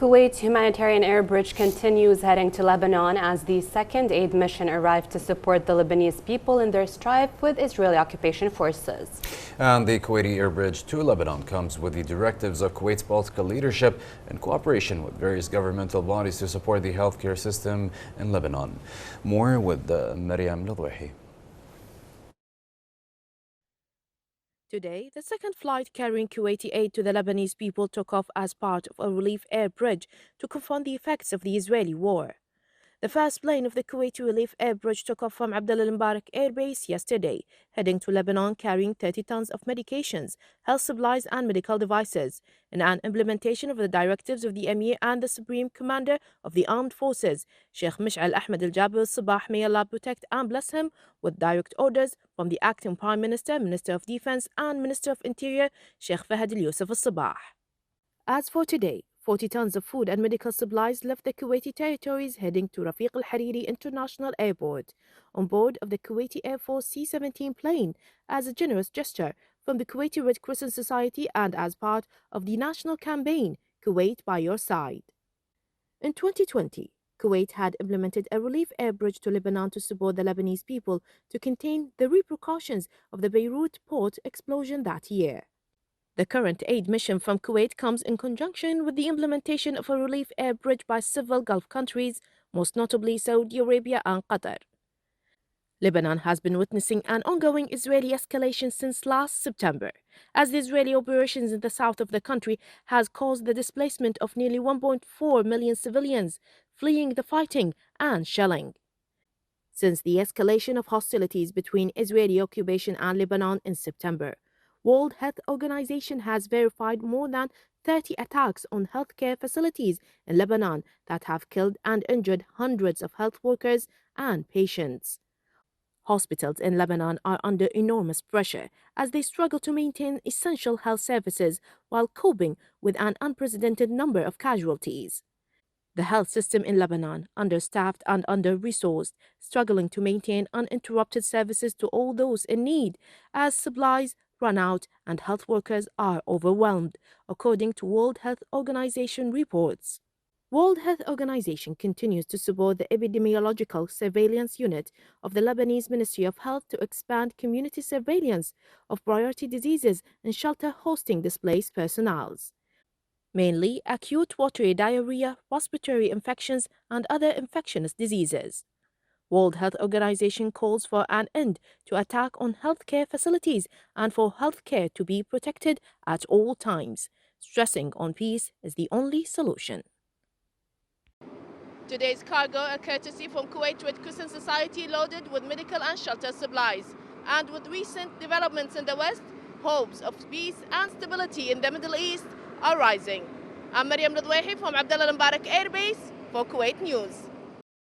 Kuwait's humanitarian air bridge continues heading to Lebanon as the second aid mission arrived to support the Lebanese people in their strife with Israeli occupation forces. And the Kuwaiti air bridge to Lebanon comes with the directives of Kuwait's political leadership in cooperation with various governmental bodies to support the healthcare system in Lebanon. More with Maryam Ladwahi. Today, the second flight carrying Kuwaiti aid to the Lebanese people took off as part of a relief air bridge to confront the effects of the Israeli war. The first plane of the Kuwaiti relief air bridge took off from Abdullah al-Mubarak Air Base yesterday, heading to Lebanon carrying 30 tons of medications, health supplies and medical devices, in an implementation of the directives of the Emir and the Supreme Commander of the Armed Forces, Sheikh Mish'al Ahmed al-Jabr al-Sabah, may Allah protect and bless him, with direct orders from the acting Prime Minister, Minister of Defense and Minister of Interior, Sheikh Fahad al-Yusuf al-Sabah. As for today, 40 tons of food and medical supplies left the Kuwaiti territories heading to Rafiq al-Hariri International Airport on board of the Kuwaiti Air Force C-17 plane as a generous gesture from the Kuwaiti Red Crescent Society and as part of the national campaign Kuwait by Your Side. In 2020, Kuwait had implemented a relief air bridge to Lebanon to support the Lebanese people to contain the repercussions of the Beirut port explosion that year. The current aid mission from Kuwait comes in conjunction with the implementation of a relief air bridge by several Gulf countries, most notably Saudi Arabia and Qatar. Lebanon has been witnessing an ongoing Israeli escalation since last September, as the Israeli operations in the south of the country has caused the displacement of nearly 1.4 million civilians, fleeing the fighting and shelling. Since the escalation of hostilities between Israeli occupation and Lebanon in September, World Health Organization has verified more than 30 attacks on healthcare facilities in Lebanon that have killed and injured hundreds of health workers and patients. Hospitals in Lebanon are under enormous pressure as they struggle to maintain essential health services while coping with an unprecedented number of casualties. The health system in Lebanon, understaffed and under-resourced, struggling to maintain uninterrupted services to all those in need as supplies run out and health workers are overwhelmed, according to World Health Organization reports. World Health Organization continues to support the Epidemiological Surveillance Unit of the Lebanese Ministry of Health to expand community surveillance of priority diseases and shelter hosting displaced personnel, mainly acute watery diarrhea, respiratory infections, and other infectious diseases. World Health Organization calls for an end to attack on healthcare facilities and for healthcare to be protected at all times, stressing on peace is the only solution. Today's cargo, a courtesy from Kuwait Red Crescent Society, loaded with medical and shelter supplies. And with recent developments in the West, hopes of peace and stability in the Middle East are rising. I'm Maryam Ladwahi from Abdullah al-Mubarak Air Base for Kuwait News.